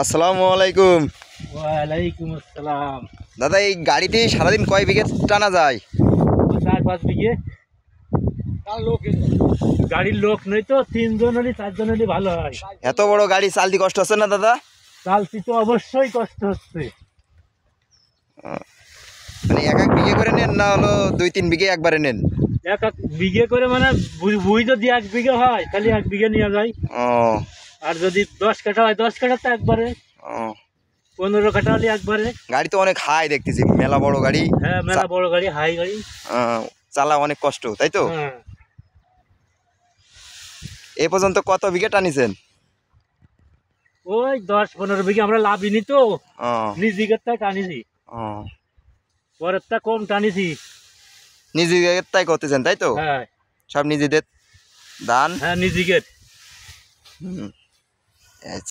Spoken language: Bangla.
আসসালামু আলাইকুম। ওয়ালাইকুম আসসালাম। দাদা, এই গাড়িতে সারাদিন কয় বিঘে টানা যায়? 4-5 বিঘে। গাড়ির লোক নেই তো, 3 জন হলে 4 জন হলে ভালো হয়। এত বড় গাড়ি চালতে কষ্ট হচ্ছে না দাদা? চালতি তো অবশ্যই কষ্ট হচ্ছে। মানে এক এক বিঘে করে নেন না হলো 2-3 বিঘে একবারে নেন? এক বিঘে করে মানে বুঝ যদি 1 বিঘে হয় তাহলে 1 বিঘে নিয়ে যায়। ও আর যদি 10 কাঠা হয় 10 কাঠা তো একবারে, ও 15 কাঠা হলে একবারে। গাড়ি তো অনেক হাই দেখতেছি, মেলা বড় গাড়ি। হ্যাঁ, মেলা বড় গাড়ি, হাই গাড়ি। চালা অনেক কষ্ট, তাই তো? হ্যাঁ, এ পর্যন্ত কত বিঘে টানিছেন? ওই 10-15 বিঘে। আমরা লাভ নি তো, ও নিজের টাই টানিছি, ও পরের টা কম টানিছি। নিজেদের তাই করতেছেন, তাই তো? হ্যাঁ সব নিজেদের ধান। হ্যাঁ, নিজের। হুম,